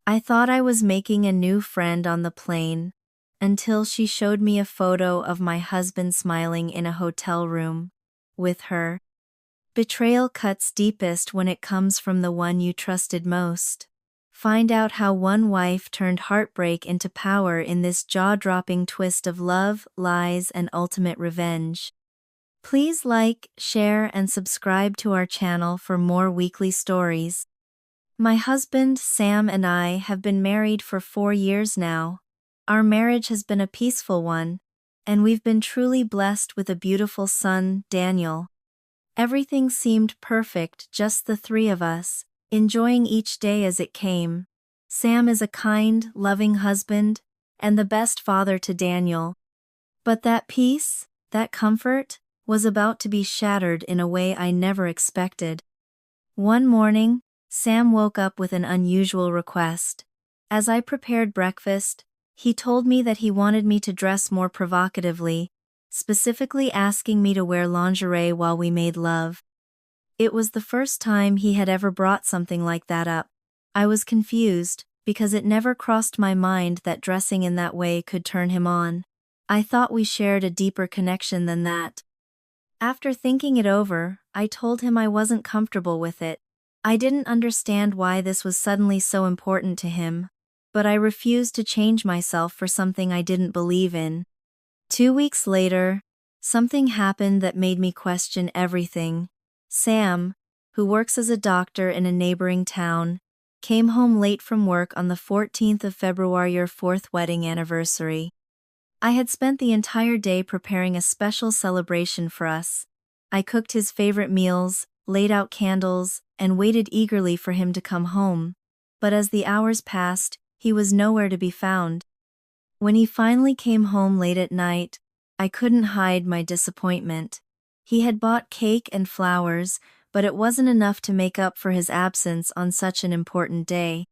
I thought I was making a new friend on the plane, until she showed me a photo of my husband smiling in a hotel room with her. Betrayal cuts deepest when it comes from the one you trusted most. Find out how one wife turned heartbreak into power in this jaw-dropping twist of love, lies, and ultimate revenge. Please like, share, and subscribe to our channel for more weekly stories. My husband, Sam, and I have been married for 4 years now. Our marriage has been a peaceful one, and we've been truly blessed with a beautiful son, Daniel. Everything seemed perfect, just the three of us, enjoying each day as it came. Sam is a kind, loving husband, and the best father to Daniel. But that peace, that comfort, was about to be shattered in a way I never expected. One morning, Sam woke up with an unusual request. As I prepared breakfast, he told me that he wanted me to dress more provocatively, specifically asking me to wear lingerie while we made love. It was the first time he had ever brought something like that up. I was confused, because it never crossed my mind that dressing in that way could turn him on. I thought we shared a deeper connection than that. After thinking it over, I told him I wasn't comfortable with it. I didn't understand why this was suddenly so important to him, but I refused to change myself for something I didn't believe in. 2 weeks later, something happened that made me question everything. Sam, who works as a doctor in a neighboring town, came home late from work on the 14th of February, our 4th wedding anniversary. I had spent the entire day preparing a special celebration for us. I cooked his favorite meals, laid out candles, and waited eagerly for him to come home. But as the hours passed, he was nowhere to be found. When he finally came home late at night, I couldn't hide my disappointment. He had bought cake and flowers, but it wasn't enough to make up for his absence on such an important day.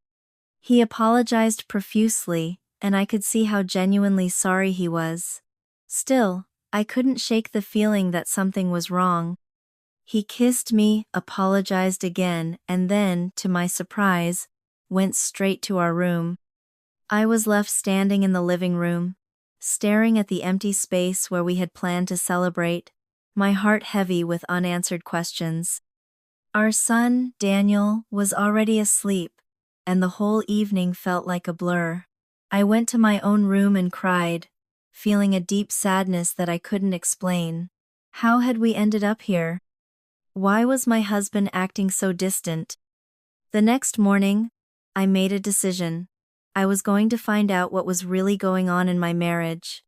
He apologized profusely, and I could see how genuinely sorry he was. Still, I couldn't shake the feeling that something was wrong. He kissed me, apologized again, and then, to my surprise, went straight to our room. I was left standing in the living room, staring at the empty space where we had planned to celebrate, my heart heavy with unanswered questions. Our son, Daniel, was already asleep, and the whole evening felt like a blur. I went to my own room and cried, feeling a deep sadness that I couldn't explain. How had we ended up here? Why was my husband acting so distant? The next morning, I made a decision. I was going to find out what was really going on in my marriage.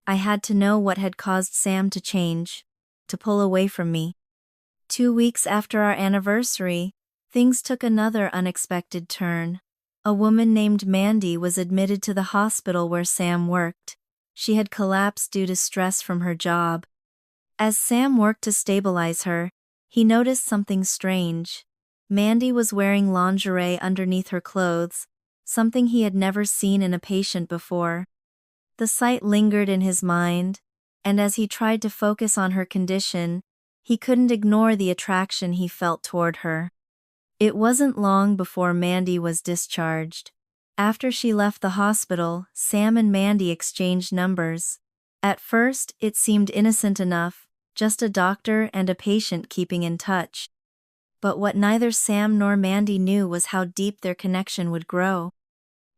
I had to know what had caused Sam to change, to pull away from me. 2 weeks after our anniversary, things took another unexpected turn. A woman named Mandy was admitted to the hospital where Sam worked. She had collapsed due to stress from her job. As Sam worked to stabilize her, he noticed something strange. Mandy was wearing lingerie underneath her clothes, something he had never seen in a patient before. The sight lingered in his mind, and as he tried to focus on her condition, he couldn't ignore the attraction he felt toward her. It wasn't long before Mandy was discharged. After she left the hospital, Sam and Mandy exchanged numbers. At first, it seemed innocent enough, just a doctor and a patient keeping in touch. But what neither Sam nor Mandy knew was how deep their connection would grow.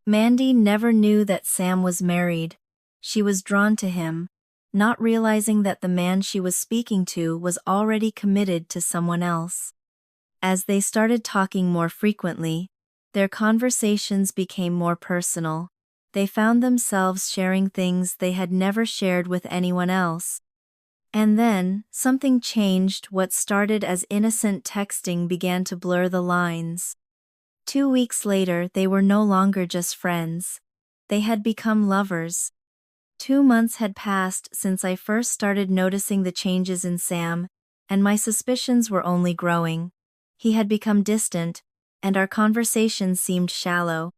Mandy never knew that Sam was married. She was drawn to him, not realizing that the man she was speaking to was already committed to someone else. As they started talking more frequently, their conversations became more personal. They found themselves sharing things they had never shared with anyone else. And then, something changed. What started as innocent texting began to blur the lines. 2 weeks later, they were no longer just friends. They had become lovers. 2 months had passed since I first started noticing the changes in Sam, and my suspicions were only growing. He had become distant, and our conversations seemed shallow.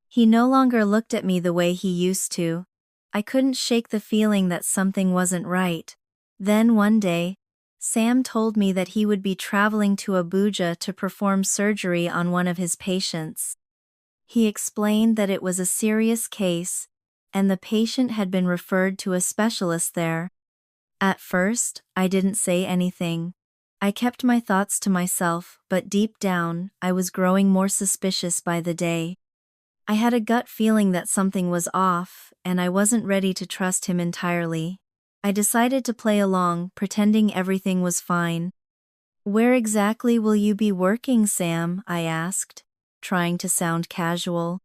He no longer looked at me the way he used to. I couldn't shake the feeling that something wasn't right. Then one day, Sam told me that he would be traveling to Abuja to perform surgery on one of his patients. He explained that it was a serious case, and the patient had been referred to a specialist there. At first, I didn't say anything. I kept my thoughts to myself, but deep down, I was growing more suspicious by the day. I had a gut feeling that something was off, and I wasn't ready to trust him entirely. I decided to play along, pretending everything was fine. "Where exactly will you be working, Sam?" I asked, trying to sound casual.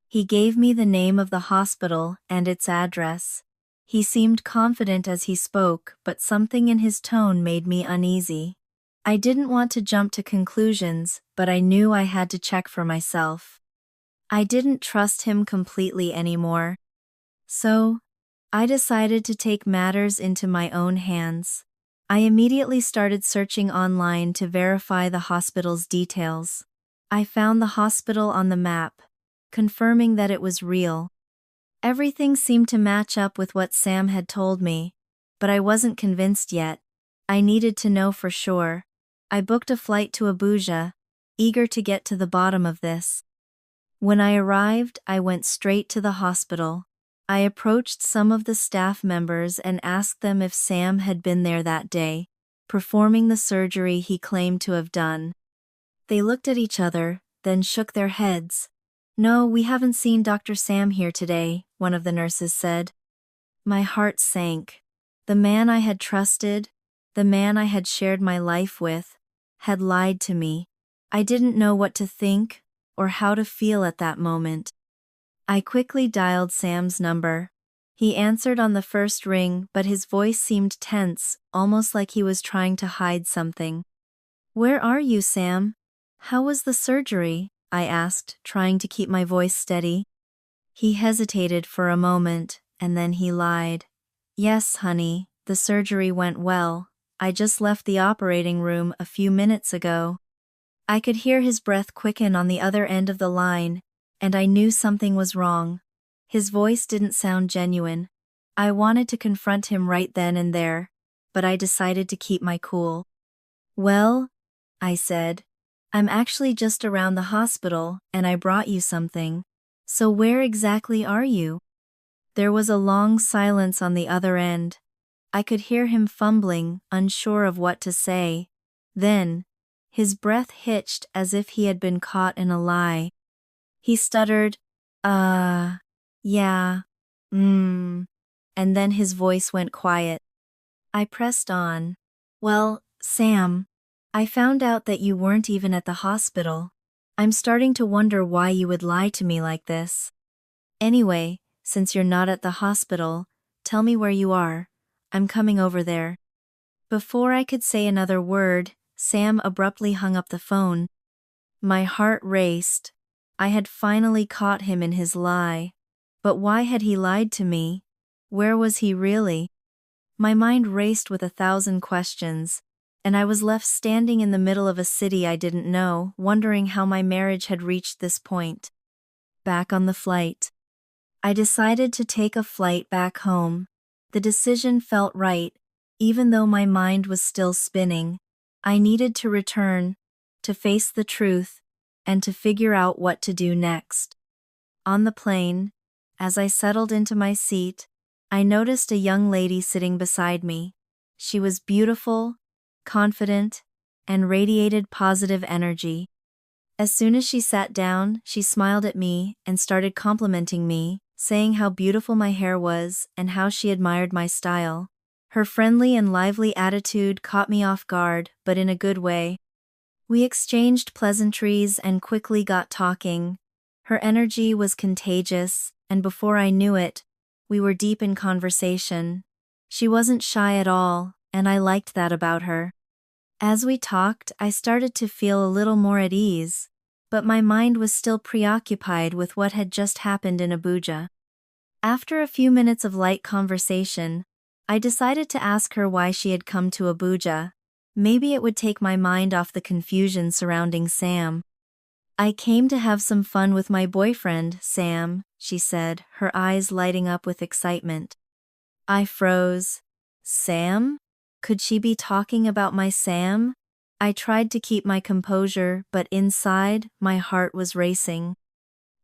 He gave me the name of the hospital and its address. He seemed confident as he spoke, but something in his tone made me uneasy. I didn't want to jump to conclusions, but I knew I had to check for myself. I didn't trust him completely anymore. So, I decided to take matters into my own hands. I immediately started searching online to verify the hospital's details. I found the hospital on the map, confirming that it was real. Everything seemed to match up with what Sam had told me, but I wasn't convinced yet. I needed to know for sure. I booked a flight to Abuja, eager to get to the bottom of this. When I arrived, I went straight to the hospital. I approached some of the staff members and asked them if Sam had been there that day, performing the surgery he claimed to have done. They looked at each other, then shook their heads. "No, we haven't seen Dr. Sam here today," one of the nurses said. My heart sank. The man I had trusted, the man I had shared my life with, had lied to me. I didn't know what to think or how to feel at that moment. I quickly dialed Sam's number. He answered on the first ring, but his voice seemed tense, almost like he was trying to hide something. "Where are you, Sam? How was the surgery?" I asked, trying to keep my voice steady. He hesitated for a moment, and then he lied. "Yes, honey, the surgery went well. I just left the operating room a few minutes ago." I could hear his breath quicken on the other end of the line, and I knew something was wrong. His voice didn't sound genuine. I wanted to confront him right then and there, but I decided to keep my cool. "Well," I said, "I'm actually just around the hospital, and I brought you something. So where exactly are you?" There was a long silence on the other end. I could hear him fumbling, unsure of what to say. Then, his breath hitched as if he had been caught in a lie. He stuttered, yeah, and then his voice went quiet. I pressed on. "Well, Sam, I found out that you weren't even at the hospital. I'm starting to wonder why you would lie to me like this. Anyway, since you're not at the hospital, tell me where you are. I'm coming over there." Before I could say another word, Sam abruptly hung up the phone. My heart raced. I had finally caught him in his lie. But why had he lied to me? Where was he really? My mind raced with 1,000 questions, and I was left standing in the middle of a city I didn't know, wondering how my marriage had reached this point. Back on the flight. I decided to take a flight back home. The decision felt right, even though my mind was still spinning. I needed to return, to face the truth, and to figure out what to do next. On the plane, as I settled into my seat, I noticed a young lady sitting beside me. She was beautiful, confident, and radiated positive energy. As soon as she sat down, she smiled at me and started complimenting me, saying how beautiful my hair was and how she admired my style. Her friendly and lively attitude caught me off guard, but in a good way. We exchanged pleasantries and quickly got talking. Her energy was contagious, and before I knew it, we were deep in conversation. She wasn't shy at all, and I liked that about her. As we talked, I started to feel a little more at ease, but my mind was still preoccupied with what had just happened in Abuja. After a few minutes of light conversation, I decided to ask her why she had come to Abuja. Maybe it would take my mind off the confusion surrounding Sam. "I came to have some fun with my boyfriend, Sam," she said, her eyes lighting up with excitement. I froze. Sam? Could she be talking about my Sam? I tried to keep my composure, but inside, my heart was racing.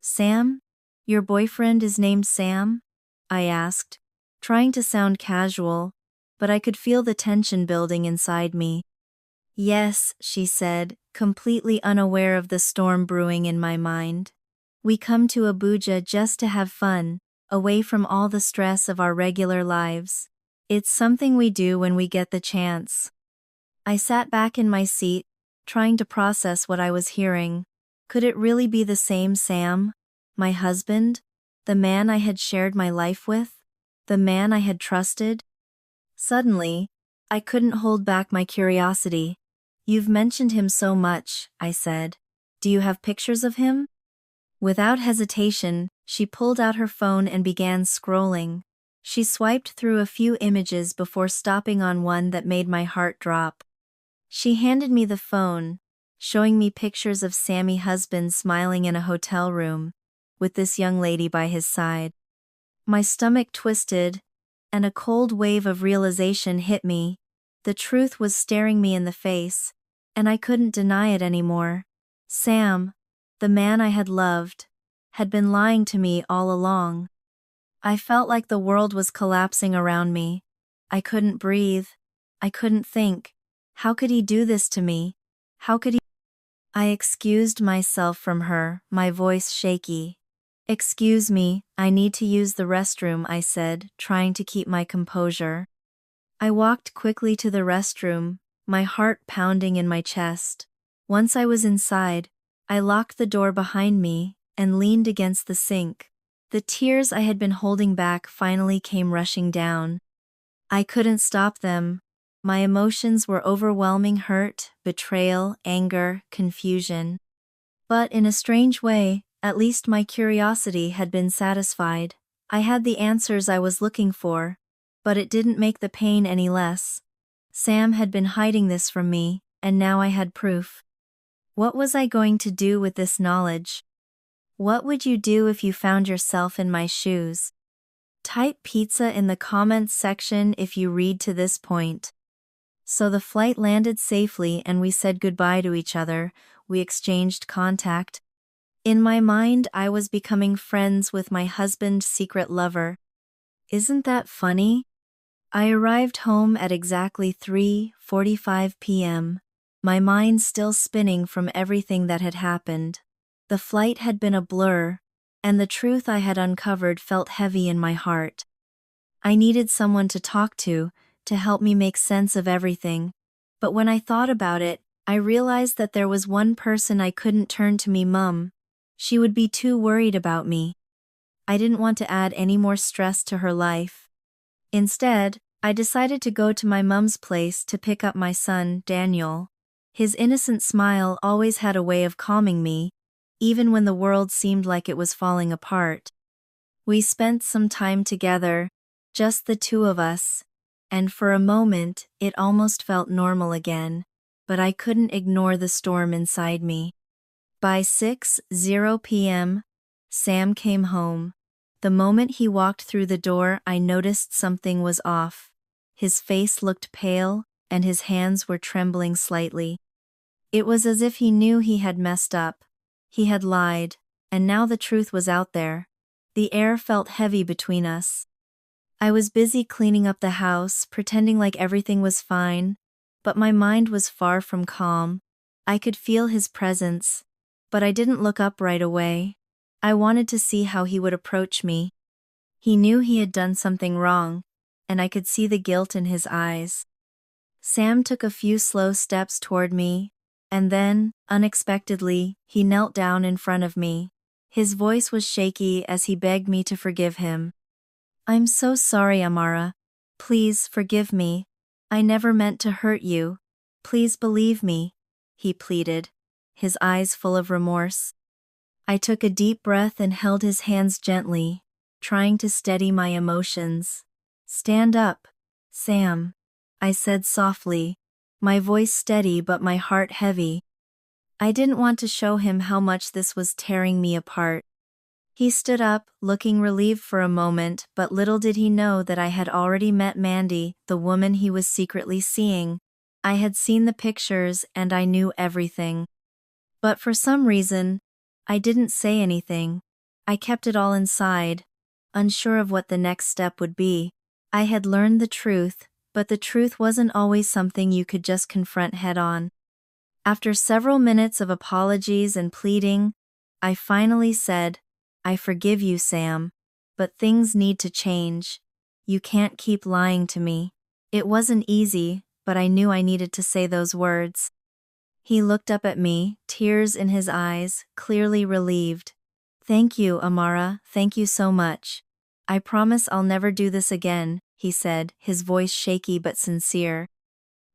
Sam? Your boyfriend is named Sam? I asked, trying to sound casual, but I could feel the tension building inside me. Yes, she said, completely unaware of the storm brewing in my mind. We come to Abuja just to have fun, away from all the stress of our regular lives. It's something we do when we get the chance. I sat back in my seat, trying to process what I was hearing. Could it really be the same Sam? My husband? The man I had shared my life with? The man I had trusted? Suddenly, I couldn't hold back my curiosity. You've mentioned him so much, I said. Do you have pictures of him? Without hesitation, she pulled out her phone and began scrolling. She swiped through a few images before stopping on one that made my heart drop. She handed me the phone, showing me pictures of Sammy's husband smiling in a hotel room, with this young lady by his side. My stomach twisted, and a cold wave of realization hit me. The truth was staring me in the face, and I couldn't deny it anymore. Sam, the man I had loved, had been lying to me all along. I felt like the world was collapsing around me. I couldn't breathe. I couldn't think. How could he do this to me? How could he? I excused myself from her, my voice shaky. Excuse me, I need to use the restroom, I said, trying to keep my composure. I walked quickly to the restroom, my heart pounding in my chest. Once I was inside, I locked the door behind me and leaned against the sink. The tears I had been holding back finally came rushing down. I couldn't stop them. My emotions were overwhelming: hurt, betrayal, anger, confusion. But in a strange way, at least my curiosity had been satisfied. I had the answers I was looking for, but it didn't make the pain any less. Sam had been hiding this from me, and now I had proof. What was I going to do with this knowledge? What would you do if you found yourself in my shoes? Type pizza in the comments section if you read to this point. So the flight landed safely and we said goodbye to each other. We exchanged contact. In my mind, I was becoming friends with my husband's secret lover. Isn't that funny? I arrived home at exactly 3:45 p.m., my mind still spinning from everything that had happened. The flight had been a blur, and the truth I had uncovered felt heavy in my heart. I needed someone to talk to help me make sense of everything. But when I thought about it, I realized that there was one person I couldn't turn to: me, Mum. She would be too worried about me. I didn't want to add any more stress to her life. Instead, I decided to go to my mum's place to pick up my son, Daniel. His innocent smile always had a way of calming me, even when the world seemed like it was falling apart. We spent some time together, just the two of us, and for a moment, it almost felt normal again, but I couldn't ignore the storm inside me. By 6:00 p.m., Sam came home. The moment he walked through the door, I noticed something was off. His face looked pale, and his hands were trembling slightly. It was as if he knew he had messed up. He had lied, and now the truth was out there. The air felt heavy between us. I was busy cleaning up the house, pretending like everything was fine, but my mind was far from calm. I could feel his presence, but I didn't look up right away. I wanted to see how he would approach me. He knew he had done something wrong, and I could see the guilt in his eyes. Sam took a few slow steps toward me, and then, unexpectedly, he knelt down in front of me. His voice was shaky as he begged me to forgive him. "I'm so sorry, Amara. Please forgive me. I never meant to hurt you. Please believe me," he pleaded, his eyes full of remorse. I took a deep breath and held his hands gently, trying to steady my emotions. "Stand up, Sam," I said softly, my voice steady but my heart heavy. I didn't want to show him how much this was tearing me apart. He stood up, looking relieved for a moment, but little did he know that I had already met Mandy, the woman he was secretly seeing. I had seen the pictures and I knew everything. But for some reason, I didn't say anything. I kept it all inside, unsure of what the next step would be. I had learned the truth, but the truth wasn't always something you could just confront head-on. After several minutes of apologies and pleading, I finally said, "I forgive you, Sam, but things need to change. You can't keep lying to me." It wasn't easy, but I knew I needed to say those words. He looked up at me, tears in his eyes, clearly relieved. "Thank you, Amara, thank you so much. I promise I'll never do this again," he said, his voice shaky but sincere.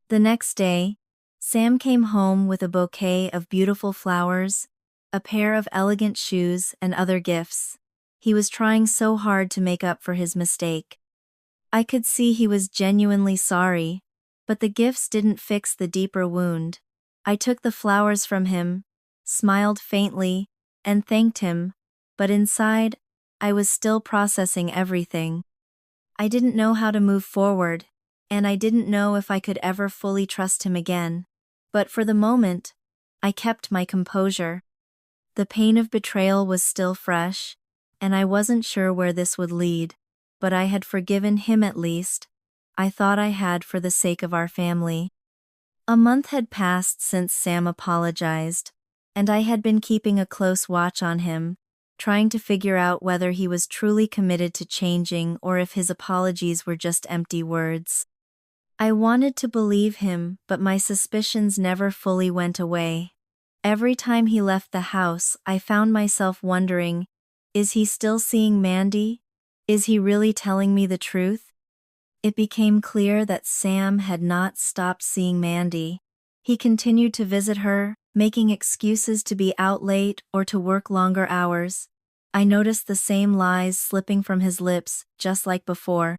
The next day, Sam came home with a bouquet of beautiful flowers, a pair of elegant shoes, and other gifts. He was trying so hard to make up for his mistake. I could see he was genuinely sorry, but the gifts didn't fix the deeper wound. I took the flowers from him, smiled faintly, and thanked him, but inside, I was still processing everything. I didn't know how to move forward, and I didn't know if I could ever fully trust him again. But for the moment, I kept my composure. The pain of betrayal was still fresh, and I wasn't sure where this would lead, but I had forgiven him at least. I thought I had for the sake of our family. A month had passed since Sam apologized, and I had been keeping a close watch on him, trying to figure out whether he was truly committed to changing or if his apologies were just empty words. I wanted to believe him, but my suspicions never fully went away. Every time he left the house, I found myself wondering, is he still seeing Mandy? Is he really telling me the truth? It became clear that Sam had not stopped seeing Mandy. He continued to visit her, making excuses to be out late or to work longer hours. I noticed the same lies slipping from his lips, just like before.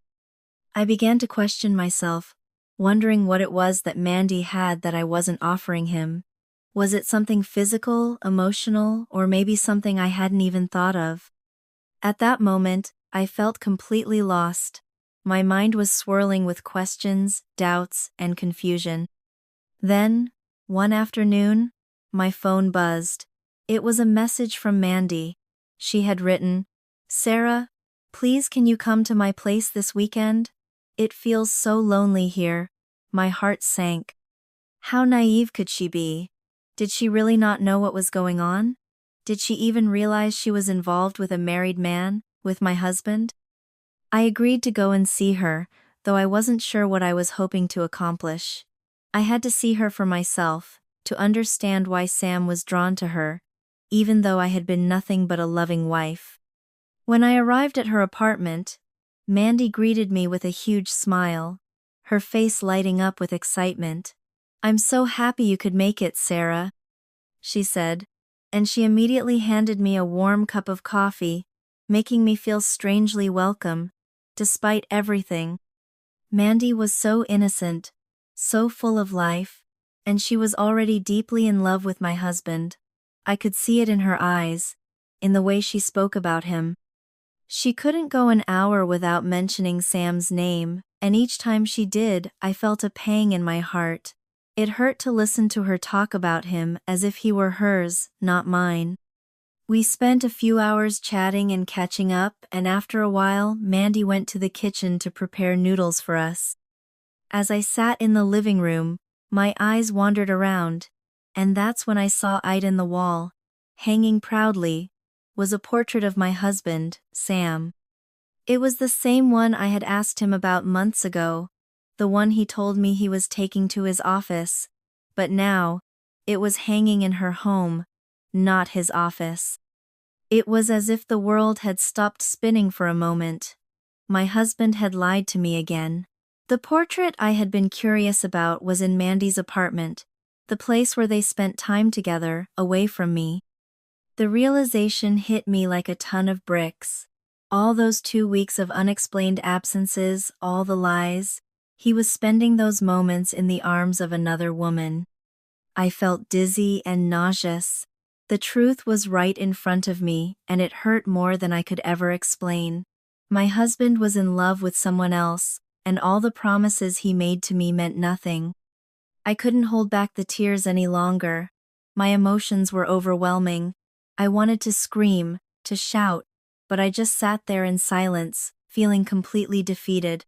I began to question myself, wondering what it was that Mandy had that I wasn't offering him. Was it something physical, emotional, or maybe something I hadn't even thought of? At that moment, I felt completely lost. My mind was swirling with questions, doubts, and confusion. Then, one afternoon, my phone buzzed. It was a message from Mandy. She had written, "Serah, please can you come to my place this weekend? It feels so lonely here." My heart sank. How naive could she be? Did she really not know what was going on? Did she even realize she was involved with a married man, with my husband? I agreed to go and see her, though I wasn't sure what I was hoping to accomplish. I had to see her for myself, to understand why Sam was drawn to her, even though I had been nothing but a loving wife. When I arrived at her apartment, Mandy greeted me with a huge smile, her face lighting up with excitement. "I'm so happy you could make it, Serah," she said, and she immediately handed me a warm cup of coffee, making me feel strangely welcome. Despite everything, Mandy was so innocent, so full of life, and she was already deeply in love with my husband. I could see it in her eyes, in the way she spoke about him. She couldn't go an hour without mentioning Sam's name, and each time she did, I felt a pang in my heart. It hurt to listen to her talk about him as if he were hers, not mine. We spent a few hours chatting and catching up, and after a while, Mandy went to the kitchen to prepare noodles for us. As I sat in the living room, my eyes wandered around, and that's when I saw Id in the wall. Hanging proudly was a portrait of my husband, Sam. It was the same one I had asked him about months ago, the one he told me he was taking to his office, but now, it was hanging in her home, not his office. It was as if the world had stopped spinning for a moment. My husband had lied to me again. The portrait I had been curious about was in Mandy's apartment, the place where they spent time together, away from me. The realization hit me like a ton of bricks. All those 2 weeks of unexplained absences, all the lies, he was spending those moments in the arms of another woman. I felt dizzy and nauseous. The truth was right in front of me, and it hurt more than I could ever explain. My husband was in love with someone else, and all the promises he made to me meant nothing. I couldn't hold back the tears any longer. My emotions were overwhelming. I wanted to scream, to shout, but I just sat there in silence, feeling completely defeated.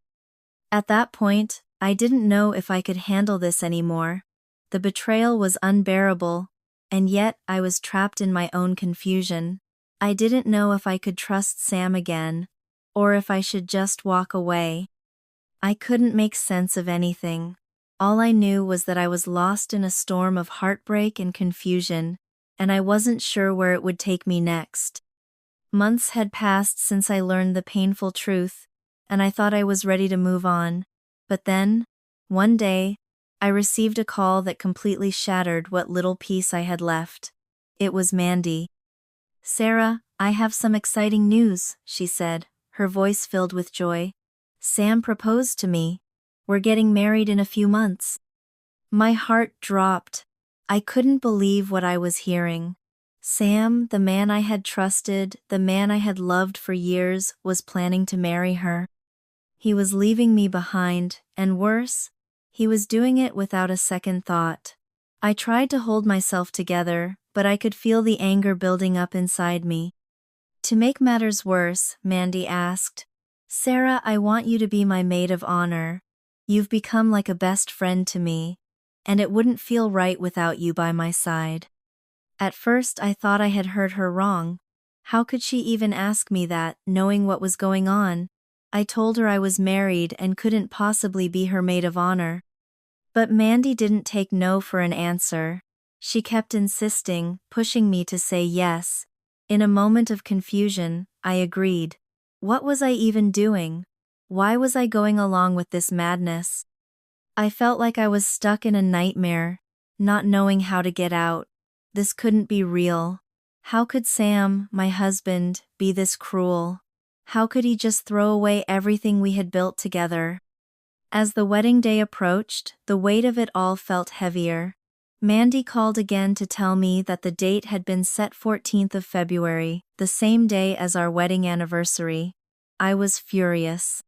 At that point, I didn't know if I could handle this anymore. The betrayal was unbearable, and yet I was trapped in my own confusion. I didn't know if I could trust Sam again, or if I should just walk away. I couldn't make sense of anything. All I knew was that I was lost in a storm of heartbreak and confusion, and I wasn't sure where it would take me next. Months had passed since I learned the painful truth, and I thought I was ready to move on. But then, one day, I received a call that completely shattered what little peace I had left. It was Mandy. "Serah, I have some exciting news," she said, her voice filled with joy. "Sam proposed to me. We're getting married in a few months." My heart dropped. I couldn't believe what I was hearing. Sam, the man I had trusted, the man I had loved for years, was planning to marry her. He was leaving me behind, and worse, he was doing it without a second thought. I tried to hold myself together, but I could feel the anger building up inside me. To make matters worse, Mandy asked, "Serah, I want you to be my maid of honor. You've become like a best friend to me, and it wouldn't feel right without you by my side." At first I thought I had heard her wrong. How could she even ask me that, knowing what was going on? I told her I was married and couldn't possibly be her maid of honor. But Mandy didn't take no for an answer. She kept insisting, pushing me to say yes. In a moment of confusion, I agreed. What was I even doing? Why was I going along with this madness? I felt like I was stuck in a nightmare, not knowing how to get out. This couldn't be real. How could Sam, my husband, be this cruel? How could he just throw away everything we had built together? As the wedding day approached, the weight of it all felt heavier. Mandy called again to tell me that the date had been set 14th of February, the same day as our wedding anniversary. I was furious.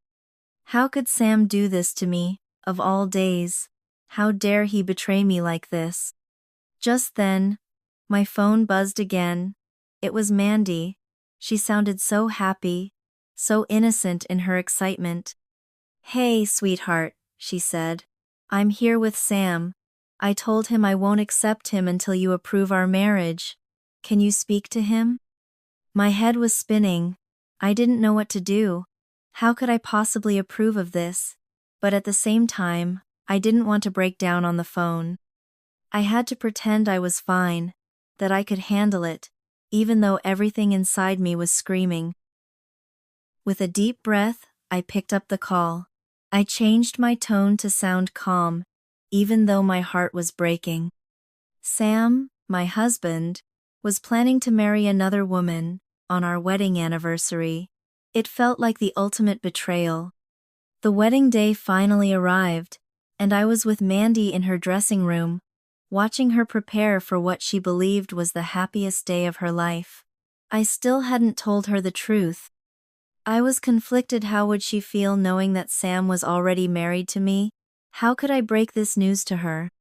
How could Sam do this to me, of all days? How dare he betray me like this? Just then, my phone buzzed again. It was Mandy. She sounded so happy, so innocent in her excitement. "Hey, sweetheart," she said. "I'm here with Sam. I told him I won't accept him until you approve our marriage. Can you speak to him?" My head was spinning. I didn't know what to do. How could I possibly approve of this? But at the same time, I didn't want to break down on the phone. I had to pretend I was fine, that I could handle it, even though everything inside me was screaming. With a deep breath, I picked up the call. I changed my tone to sound calm, even though my heart was breaking. Sam, my husband, was planning to marry another woman on our wedding anniversary. It felt like the ultimate betrayal. The wedding day finally arrived, and I was with Mandy in her dressing room, watching her prepare for what she believed was the happiest day of her life. I still hadn't told her the truth. I was conflicted. How would she feel knowing that Sam was already married to me? How could I break this news to her?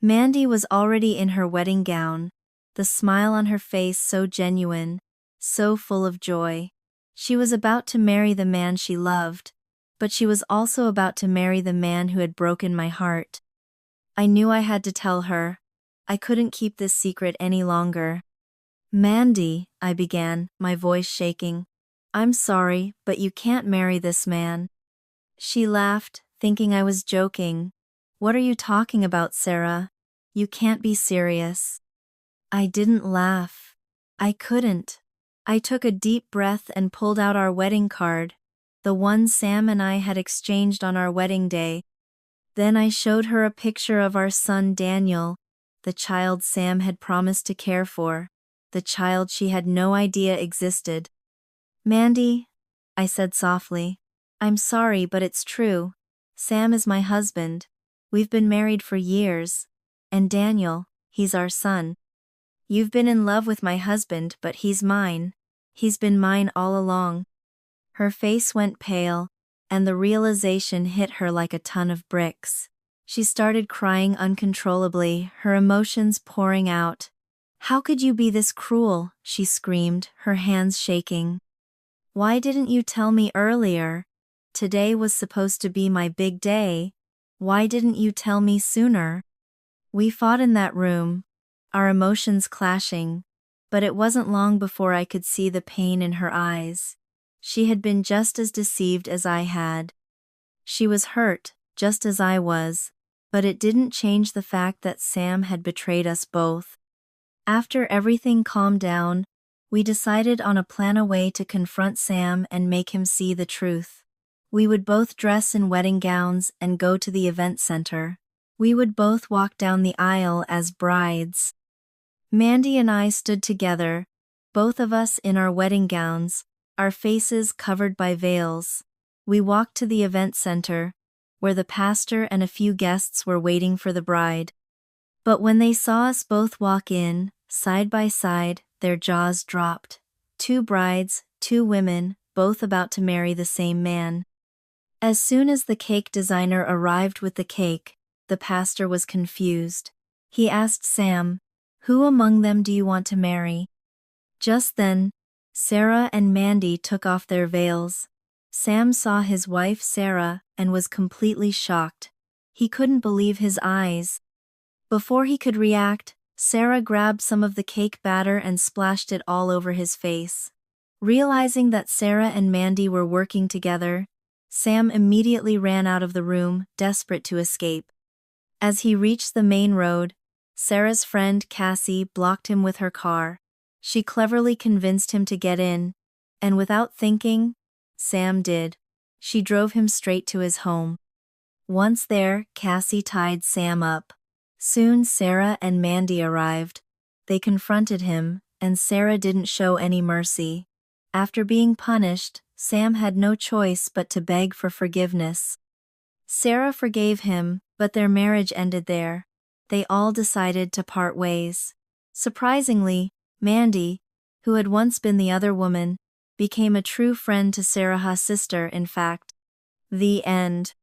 Mandy was already in her wedding gown, the smile on her face so genuine, so full of joy. She was about to marry the man she loved, but she was also about to marry the man who had broken my heart. I knew I had to tell her. I couldn't keep this secret any longer. "Mandy," I began, my voice shaking. "I'm sorry, but you can't marry this man." She laughed, thinking I was joking. "What are you talking about, Serah? You can't be serious." I didn't laugh. I couldn't. I took a deep breath and pulled out our wedding card, the one Sam and I had exchanged on our wedding day. Then I showed her a picture of our son Daniel, the child Sam had promised to care for, the child she had no idea existed. "Mandy," I said softly, "I'm sorry, but it's true. Sam is my husband. We've been married for years. And Daniel, he's our son. You've been in love with my husband, but he's mine. He's been mine all along." Her face went pale, and the realization hit her like a ton of bricks. She started crying uncontrollably, her emotions pouring out. "How could you be this cruel?" she screamed, her hands shaking. "Why didn't you tell me earlier? Today was supposed to be my big day. Why didn't you tell me sooner?" We fought in that room, our emotions clashing, but it wasn't long before I could see the pain in her eyes. She had been just as deceived as I had. She was hurt, just as I was, but it didn't change the fact that Sam had betrayed us both. After everything calmed down, we decided on a plan, a way to confront Sam and make him see the truth. We would both dress in wedding gowns and go to the event center. We would both walk down the aisle as brides. Mandy and I stood together, both of us in our wedding gowns, our faces covered by veils. We walked to the event center, where the pastor and a few guests were waiting for the bride. But when they saw us both walk in, side by side, their jaws dropped. Two brides, two women, both about to marry the same man. As soon as the cake designer arrived with the cake, the pastor was confused. He asked Sam, "Who among them do you want to marry?" Just then, Serah and Mandy took off their veils. Sam saw his wife Serah and was completely shocked. He couldn't believe his eyes. Before he could react, Serah grabbed some of the cake batter and splashed it all over his face. Realizing that Serah and Mandy were working together, Sam immediately ran out of the room, desperate to escape. As he reached the main road, Serah's friend Cassie blocked him with her car. She cleverly convinced him to get in, and without thinking, Sam did. She drove him straight to his home. Once there, Cassie tied Sam up. Soon Serah and Mandy arrived. They confronted him, and Serah didn't show any mercy. After being punished, Sam had no choice but to beg for forgiveness. Serah forgave him, but their marriage ended there. They all decided to part ways. Surprisingly, Mandy, who had once been the other woman, became a true friend to Serah's sister. In fact. The end.